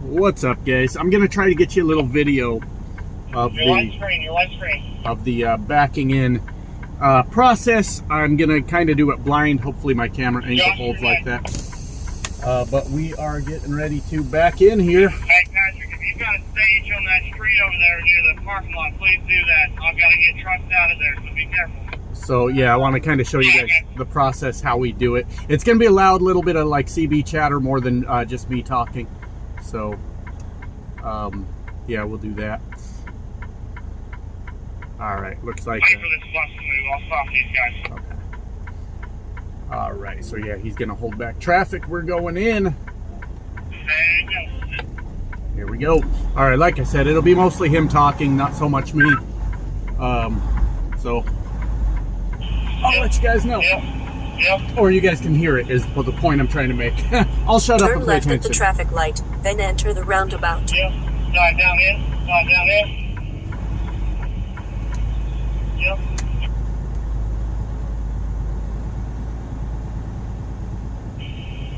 What's up, guys? I'm gonna try to get you a little video of your light screen. Of the backing in process. I'm gonna kind of do it blind. Hopefully my camera angle holds like that. But we are getting ready to back in here. Hey Patrick, if you've got a stage on that street over there near the parking lot, please do that. I've got to get trucks out of there, so be careful. So yeah, I want to kind of show you guys the process, how we do it. It's gonna be a loud little bit of like CB chatter more than just me talking. So yeah, we'll do that. All right, looks like wait for this bus to move. I'll stop these guys. okay. All right, so yeah, he's gonna hold back traffic. We're going in. Here we go. All right, like I said, it'll be mostly him talking, not so much me. So I'll let you guys know. Yep. Or you guys can hear it, is the point I'm trying to make. I'll shut up and pay attention. Turn left at the traffic light, then enter the roundabout. Yep. Dive down in. Dive down in. Yep.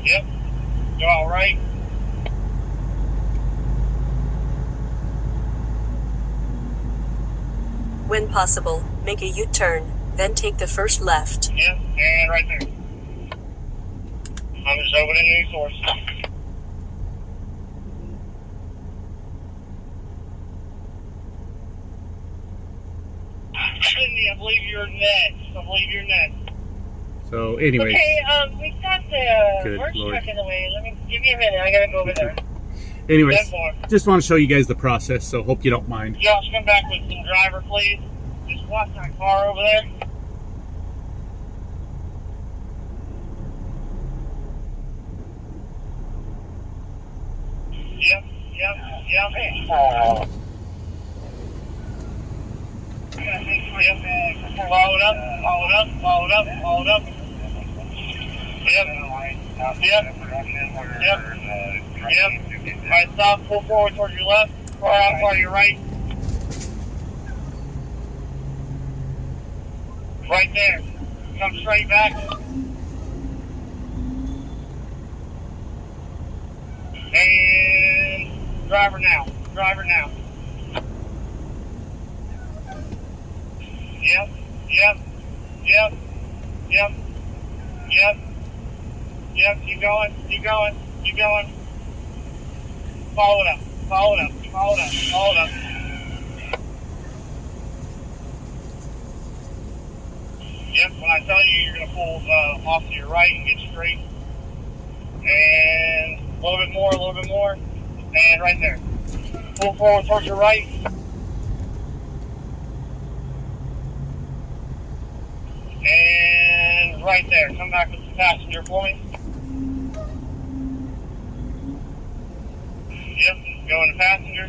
Yep. Go out right. When possible, make a U-turn, then take the first left. Yep, and right there. I'm just opening a new source. Cindy, I believe you're next. So anyways. Okay, we've got the Good merch Lord. truck in the way. Give me a minute. I gotta go over there. Anyways, just want to show you guys the process, so hope you don't mind. Josh, come back with some driver, please. Just watch that car over there. Yep. Follow it up. Yep. Alright, stop, pull forward towards your left, far out, far to your right. Right there. Come straight back. And driver now. Yep. Keep going. Follow it up. Yep, when I tell you, you're going to pull off to your right and get straight. And a little bit more. And right there. Pull forward towards your right. And right there. Come back with the passenger for me. Yep, go into passenger.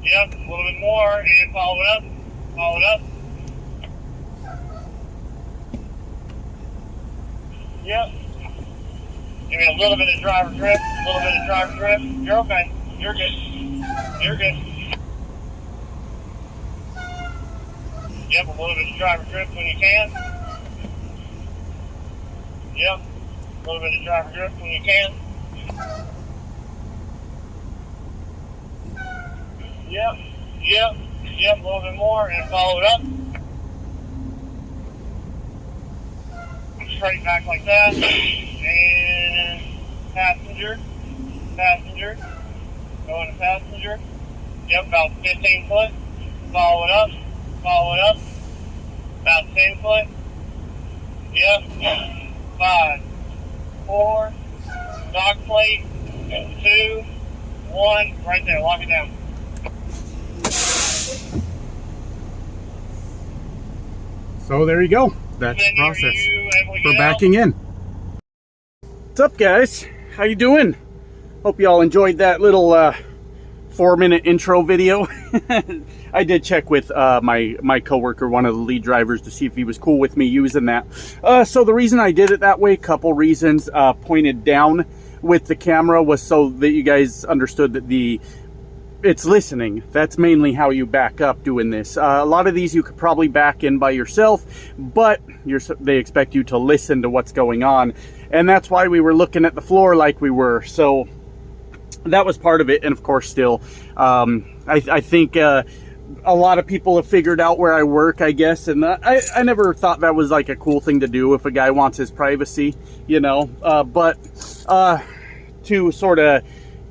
Yep, a little bit more, and follow it up. Yep. Give me a little bit of driver drift, You're okay. You're good. Yep, a little bit of driver drift when you can. Yep, a little bit of driver drift when you can. Yep, a little bit more, and follow it up. Straight back like that, and passenger, go into passenger. Yep, about 15 foot, follow it up, about 10 foot. Yep, 5, 4, dock plate, 2, 1, right there, lock it down. So there you go. That's the process for backing in. What's up, guys? How you doing? Hope you all enjoyed that little 4-minute intro video. I did check with my coworker, one of the lead drivers, to see if he was cool with me using that. So the reason I did it that way, couple reasons. Pointed down with the camera was so that you guys understood that the it's listening. That's mainly how you back up doing this. A lot of these you could probably back in by yourself, but they expect you to listen to what's going on. And that's why we were looking at the floor like we were. So that was part of it. And of course, still, I think a lot of people have figured out where I work, I guess. And I never thought that was like a cool thing to do if a guy wants his privacy, you know. But to sort of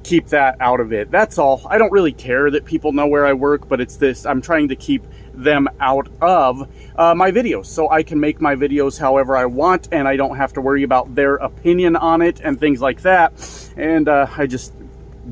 keep that out of it. That's all. I don't really care that people know where I work, but it's this, I'm trying to keep them out of my videos so I can make my videos however I want, and I don't have to worry about their opinion on it and things like that. And I just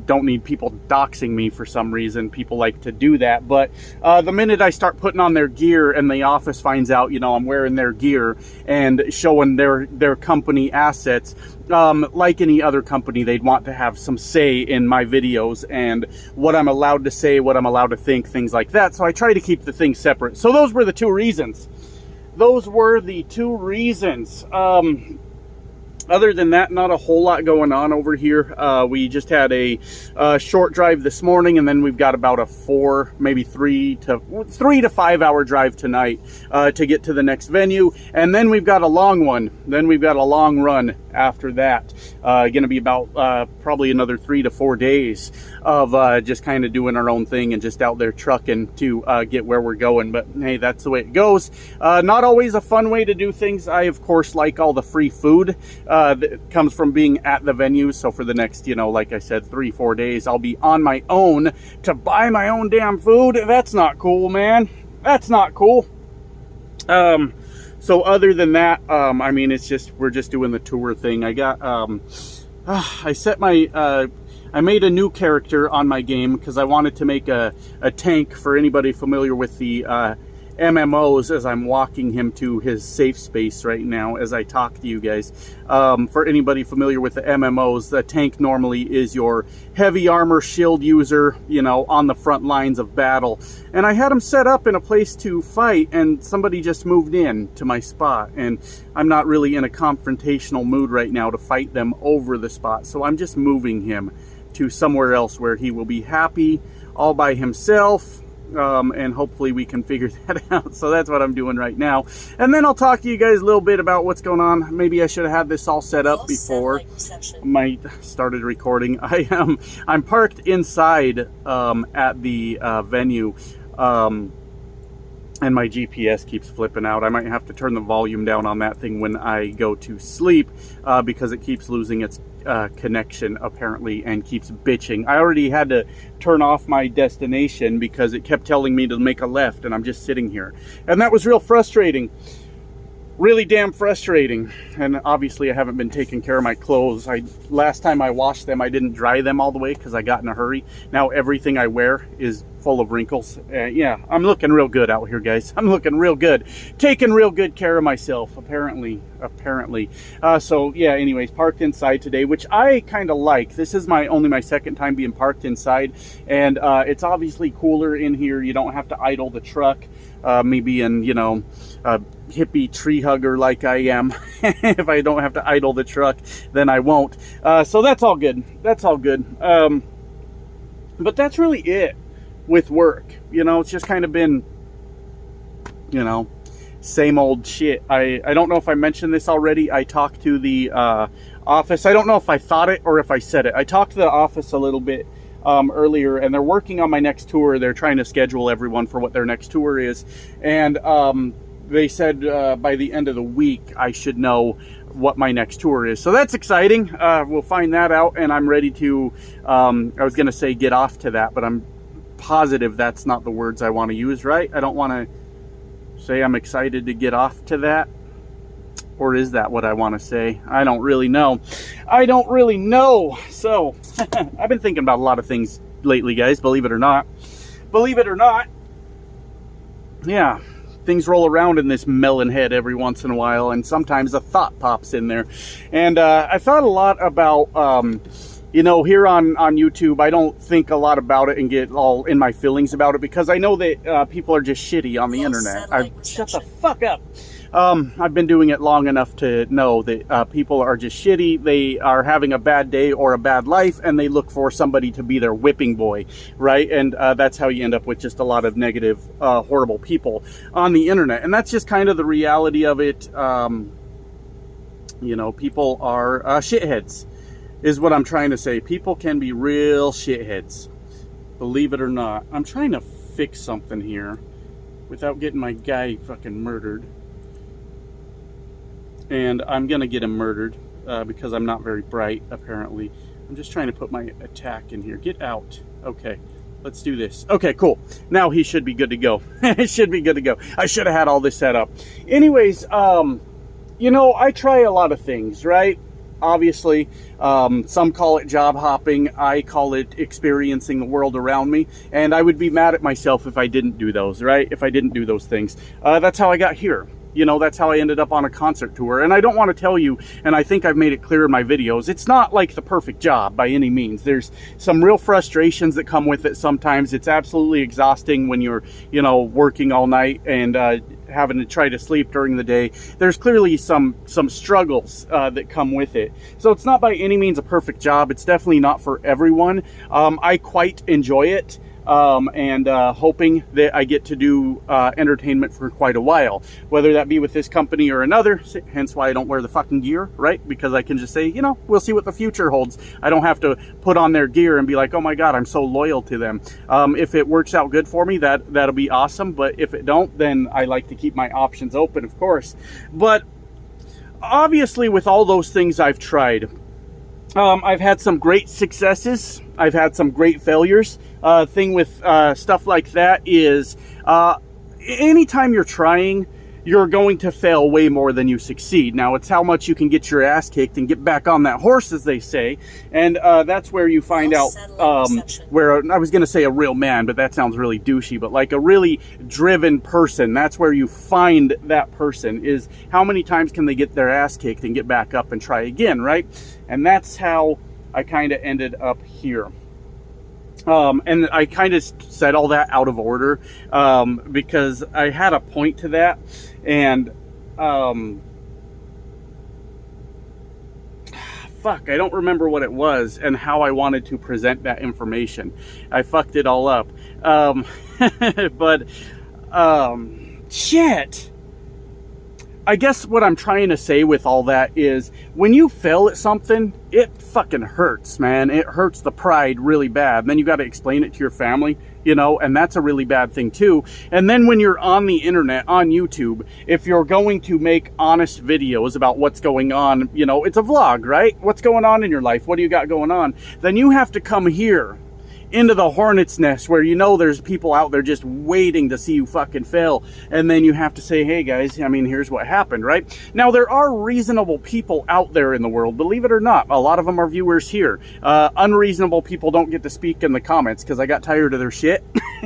don't need people doxing me for some reason. People like to do that, but the minute I start putting on their gear and the office finds out, you know, I'm wearing their gear and showing their company assets, like any other company, they'd want to have some say in my videos and what I'm allowed to say, what I'm allowed to think, things like that. So I try to keep the things separate. So those were the two reasons. Other than that, not a whole lot going on over here. We just had a short drive this morning, and then we've got about a 3 to 5 hour drive tonight to get to the next venue. And then we've got a long one. Then we've got a long run after that. Going to be about probably another 3 to 4 days of just kind of doing our own thing and just out there trucking to get where we're going. But hey, that's the way it goes. Not always a fun way to do things. I, of course, like all the free food that comes from being at the venue. So for the next, you know, like I said, 3-4 days, I'll be on my own to buy my own damn food. That's not cool, man. That's not cool. So other than that, I mean, it's just, we're just doing the tour thing. I got, I made a new character on my game because I wanted to make a tank for anybody familiar with the MMOs, as I'm walking him to his safe space right now as I talk to you guys. For anybody familiar with the MMOs, the tank normally is your heavy armor shield user, you know, on the front lines of battle. And I had him set up in a place to fight, and somebody just moved in to my spot, and I'm not really in a confrontational mood right now to fight them over the spot. So I'm just moving him to somewhere else where he will be happy all by himself. And hopefully we can figure that out. So that's what I'm doing right now. And then I'll talk to you guys a little bit about what's going on. Maybe I should have had this all set up before I started recording. I'm parked inside at the venue, and my GPS keeps flipping out. I might have to turn the volume down on that thing when I go to sleep because it keeps losing its connection apparently and keeps bitching. I already had to turn off my destination because it kept telling me to make a left, and I'm just sitting here, and that was real frustrating. Really damn frustrating. And obviously I haven't been taking care of my clothes. Last time I washed them, I didn't dry them all the way because I got in a hurry. Now everything I wear is full of wrinkles. Yeah, I'm looking real good out here, guys. I'm looking real good. Taking real good care of myself, apparently. So yeah, anyways, parked inside today, which I kind of like. This is only my second time being parked inside, and it's obviously cooler in here. You don't have to idle the truck. Me being, you know, a hippie tree hugger like I am. If I don't have to idle the truck, then I won't. So that's all good. That's all good. But that's really it with work. You know, it's just kind of been, you know, same old shit. I don't know if I mentioned this already. I talked to the office. I don't know if I thought it or if I said it. I talked to the office a little bit earlier, and they're working on my next tour. They're trying to schedule everyone for what their next tour is, and they said by the end of the week I should know what my next tour is. So that's exciting. We'll find that out, and I'm ready to I was gonna say get off to that, but I'm positive that's not the words I want to use, right? I don't want to say I'm excited to get off to that. Or is that what I want to say? I don't really know. I don't really know. So, I've been thinking about a lot of things lately, guys, believe it or not. Believe it or not. Yeah, things roll around in this melon head every once in a while, and sometimes a thought pops in there. And I thought a lot about, you know, here on YouTube, I don't think a lot about it and get all in my feelings about it because I know that people are just shitty on the internet. Shut the fuck up. I've been doing it long enough to know that people are just shitty. They are having a bad day or a bad life, and they look for somebody to be their whipping boy, right? And that's how you end up with just a lot of negative, horrible people on the internet. And that's just kind of the reality of it. You know, people are shitheads, is what I'm trying to say. People can be real shitheads, believe it or not. I'm trying to fix something here without getting my guy fucking murdered. And I'm gonna get him murdered because I'm not very bright, apparently. I'm just trying to put my attack in here. Get out. Okay, let's do this. Okay, cool. Now he should be good to go. It should be good to go. I should have had all this set up. Anyways, you know, I try a lot of things, right? Obviously, some call it job hopping. I call it experiencing the world around me. And I would be mad at myself if I didn't do those, right? If I didn't do those things. That's how I got here. You know, that's how I ended up on a concert tour. And I don't want to tell you, and I think I've made it clear in my videos, it's not like the perfect job by any means. There's some real frustrations that come with it sometimes. It's absolutely exhausting when you're, you know, working all night and having to try to sleep during the day. There's clearly some struggles that come with it. So it's not by any means a perfect job. It's definitely not for everyone. I quite enjoy it. And hoping that I get to do entertainment for quite a while, whether that be with this company or another, hence why I don't wear the fucking gear, right? Because I can just say, you know, we'll see what the future holds. I don't have to put on their gear and be like, oh my God, I'm so loyal to them. If it works out good for me, that'll be awesome. But if it don't, then I like to keep my options open, of course. But obviously with all those things I've tried, I've had some great successes. I've had some great failures. Thing with stuff like that is anytime you're trying, you're going to fail way more than you succeed. Now, it's how much you can get your ass kicked and get back on that horse, as they say. And that's where you find out where, I was going to say a real man, but that sounds really douchey, but like a really driven person, that's where you find that person, is how many times can they get their ass kicked and get back up and try again, right? And that's how I kind of ended up here. And I kind of said all that out of order because I had a point to that, and fuck, I don't remember what it was and how I wanted to present that information. I fucked it all up. But shit. I guess what I'm trying to say with all that is when you fail at something, it fucking hurts, man. It hurts the pride really bad. And then you got to explain it to your family, you know, and that's a really bad thing too. And then when you're on the internet, on YouTube, if you're going to make honest videos about what's going on, you know, it's a vlog, right? What's going on in your life? What do you got going on? Then you have to come here into the hornet's nest where you know there's people out there just waiting to see you fucking fail, and then you have to say, hey guys, I mean, here's what happened, right? Now, there are reasonable people out there in the world, believe it or not. A lot of them are viewers here. Unreasonable people don't get to speak in the comments because I got tired of their shit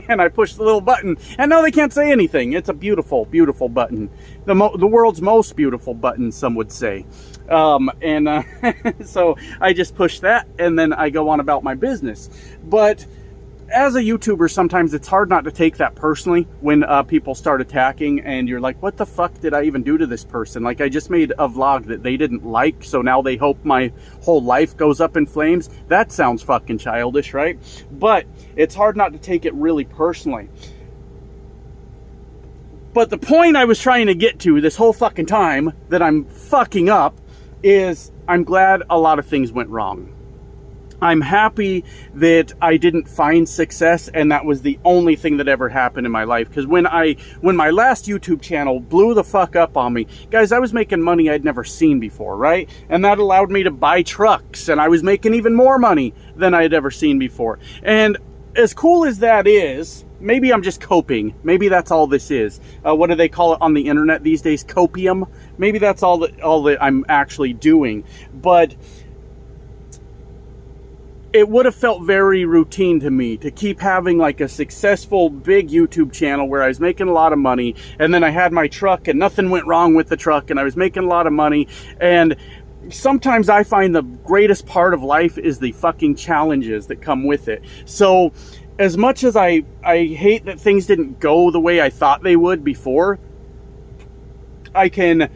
and I pushed the little button, and now they can't say anything. It's a beautiful, beautiful button. The world's most beautiful button, some would say. So I just push that, and then I go on about my business. But as a YouTuber, sometimes it's hard not to take that personally when people start attacking, and you're like, what the fuck did I even do to this person? Like, I just made a vlog that they didn't like, so now they hope my whole life goes up in flames. That sounds fucking childish, right? But it's hard not to take it really personally. But the point I was trying to get to this whole fucking time that I'm fucking up is I'm glad a lot of things went wrong. I'm happy that I didn't find success and that was the only thing that ever happened in my life. Because when my last YouTube channel blew the fuck up on me, guys, I was making money I'd never seen before, right? And that allowed me to buy trucks, and I was making even more money than I had ever seen before. And as cool as that is, maybe I'm just coping. Maybe that's all this is. What do they call it on the internet these days? Copium? Maybe that's all that I'm actually doing. But it would have felt very routine to me to keep having like a successful big YouTube channel where I was making a lot of money, and then I had my truck and nothing went wrong with the truck and I was making a lot of money. And sometimes I find the greatest part of life is the fucking challenges that come with it. So as much as I hate that things didn't go the way I thought they would before, I can,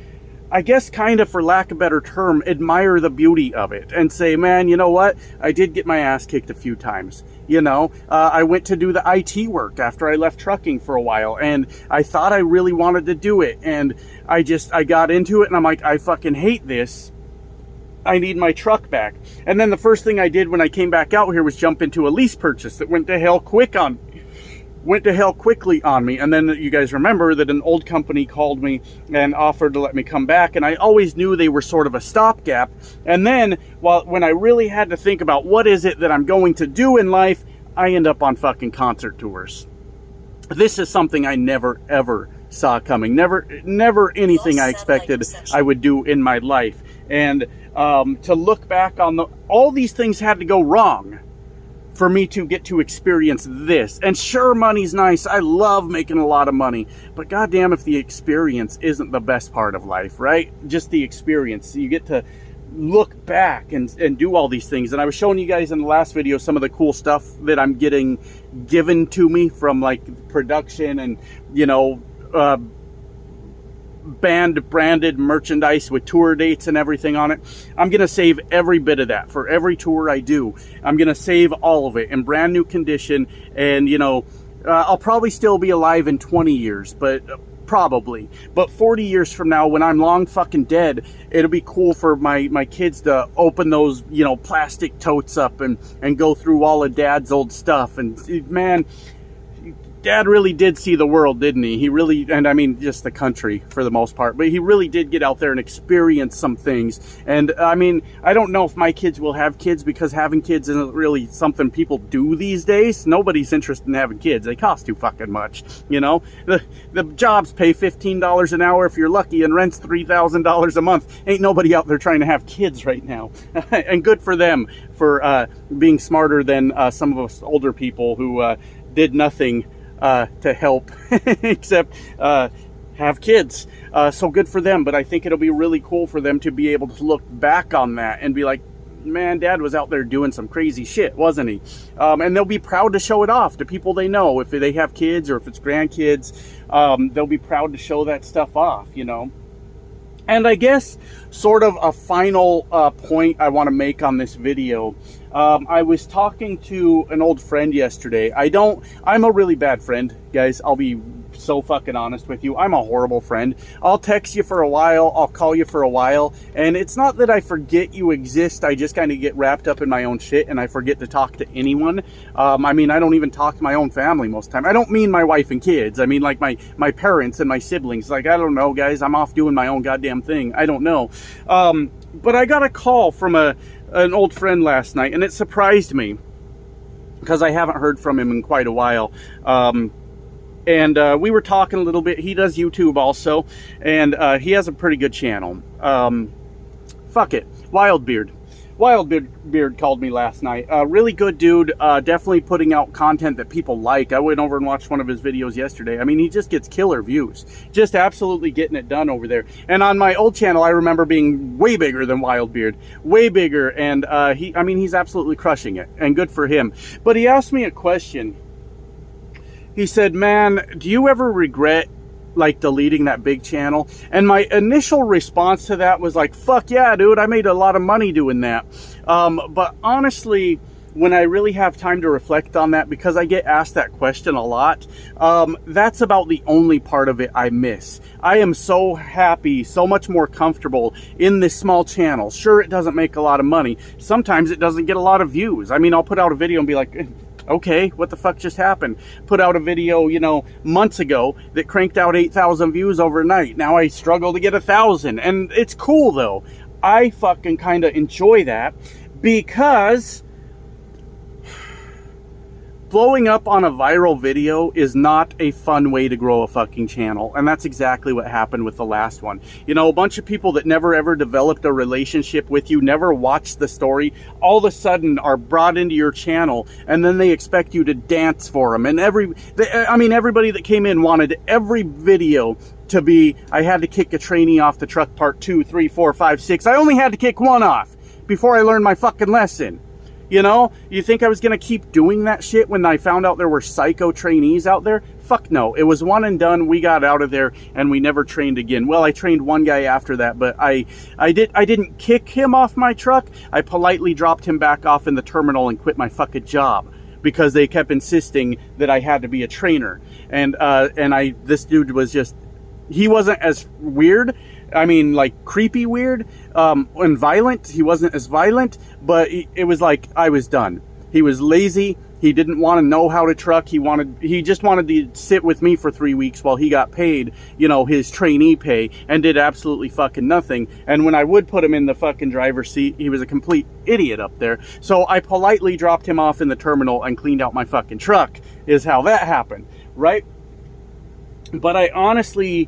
I guess kind of for lack of a better term, admire the beauty of it and say, man, you know what? I did get my ass kicked a few times. You know, I went to do the IT work after I left trucking for a while, and I thought I really wanted to do it, and I got into it, and I'm like, I fucking hate this. I need my truck back. And then the first thing I did when I came back out here was jump into a lease purchase that went to hell quickly on me. And then you guys remember that an old company called me and offered to let me come back, and I always knew they were sort of a stopgap. And then when I really had to think about what is it that I'm going to do in life, I end up on fucking concert tours. This is something I never ever saw coming. Never anything I expected I would do in my life. And to look back on all these things had to go wrong for me to get to experience this. And sure, money's nice. I love making a lot of money. But goddamn if the experience isn't the best part of life, right? Just the experience. You get to look back and do all these things. And I was showing you guys in the last video some of the cool stuff that I'm getting given to me from like production and, you know, band branded merchandise with tour dates and everything on it. I'm going to save every bit of that for every tour I do. I'm going to save all of it in brand new condition. And, you know, I'll probably still be alive in 20 years, but probably. But 40 years from now, when I'm long fucking dead, it'll be cool for my kids to open those, you know, plastic totes up and go through all of Dad's old stuff. And man, Dad really did see the world, didn't he? He really, and I mean just the country for the most part, but he really did get out there and experience some things. And I mean, I don't know if my kids will have kids, because having kids isn't really something people do these days. Nobody's interested in having kids. They cost too fucking much, you know? The jobs pay $15 an hour if you're lucky, and rent's $3,000 a month. Ain't nobody out there trying to have kids right now. And good for them for being smarter than some of us older people who did nothing to help except have kids. So good for them. But I think it'll be really cool for them to be able to look back on that and be like, man, Dad was out there doing some crazy shit, wasn't he? And they'll be proud to show it off to people they know. If they have kids or if it's grandkids, they'll be proud to show that stuff off, you know. And I guess sort of a final point I want to make on this video. I was talking to an old friend yesterday. I'm a really bad friend, guys. I'll be so fucking honest with you. I'm a horrible friend. I'll text you for a while. I'll call you for a while. And it's not that I forget you exist. I just kind of get wrapped up in my own shit and I forget to talk to anyone. I mean, I don't even talk to my own family most of the time. I don't mean my wife and kids. I mean like my parents and my siblings. Like, I don't know, guys. I'm off doing my own goddamn thing. I don't know. But I got a call from an old friend last night, and it surprised me because I haven't heard from him in quite a while. And we were talking a little bit. He does YouTube also, and he has a pretty good channel. Fuck it, Wildbeard. Wildbeard called me last night. Really good dude. Definitely putting out content that people like. I went over and watched one of his videos yesterday. I mean, he just gets killer views. Just absolutely getting it done over there. And on my old channel, I remember being way bigger than Wildbeard. Way bigger. And he's absolutely crushing it. And good for him. But he asked me a question. He said, man, do you ever regret like deleting that big channel? And my initial response to that was like, fuck yeah, dude, I made a lot of money doing that. But honestly, when I really have time to reflect on that, because I get asked that question a lot, that's about the only part of it I miss. I am so happy, so much more comfortable in this small channel. Sure, it doesn't make a lot of money. Sometimes it doesn't get a lot of views. I mean, I'll put out a video and be like, okay, what the fuck just happened? Put out a video, you know, months ago that cranked out 8,000 views overnight. Now I struggle to get 1,000. And it's cool though. I fucking kind of enjoy that because blowing up on a viral video is not a fun way to grow a fucking channel. And that's exactly what happened with the last one. You know, a bunch of people that never ever developed a relationship with you, never watched the story, all of a sudden are brought into your channel, and then they expect you to dance for them. And everybody that came in wanted every video to be, I had to kick a trainee off the truck part 2, 3, 4, 5, 6. I only had to kick one off before I learned my fucking lesson. You know, you think I was going to keep doing that shit when I found out there were psycho trainees out there? Fuck no. It was one and done. We got out of there and we never trained again. Well, I trained one guy after that, but I didn't kick him off my truck. I politely dropped him back off in the terminal and quit my fucking job because they kept insisting that I had to be a trainer. And this dude was just, he wasn't as weird. I mean, like, creepy weird, and violent. He wasn't as violent, but it was like I was done. He was lazy. He didn't want to know how to truck. He just wanted to sit with me for 3 weeks while he got paid, you know, his trainee pay, and did absolutely fucking nothing. And when I would put him in the fucking driver's seat, he was a complete idiot up there. So I politely dropped him off in the terminal and cleaned out my fucking truck, is how that happened, right? But I honestly,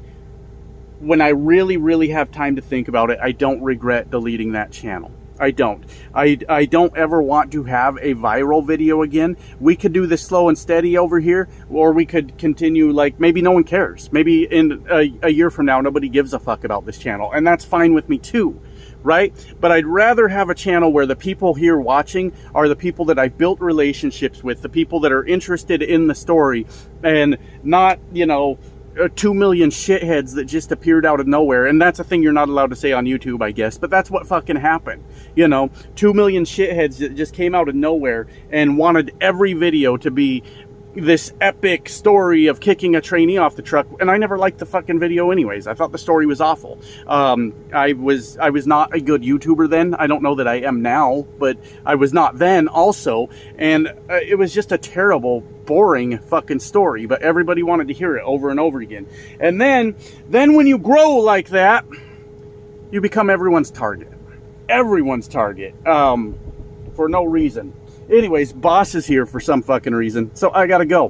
when I really, really have time to think about it, I don't regret deleting that channel. I don't. I don't ever want to have a viral video again. We could do this slow and steady over here, or we could continue like maybe no one cares. Maybe in a year from now, nobody gives a fuck about this channel, and that's fine with me too, right? But I'd rather have a channel where the people here watching are the people that I've built relationships with, the people that are interested in the story, and not, you know, 2 million shitheads that just appeared out of nowhere. And that's a thing you're not allowed to say on YouTube, I guess, but that's what fucking happened. You know, 2 million shitheads that just came out of nowhere and wanted every video to be this epic story of kicking a trainee off the truck, and I never liked the fucking video anyways. I thought the story was awful. I was not a good YouTuber then. I don't know that I am now, but I was not then also, and it was just a terrible, boring fucking story, but everybody wanted to hear it over and over again. And then when you grow like that, you become everyone's target. Everyone's target, for no reason. Anyways, boss is here for some fucking reason, so I gotta go.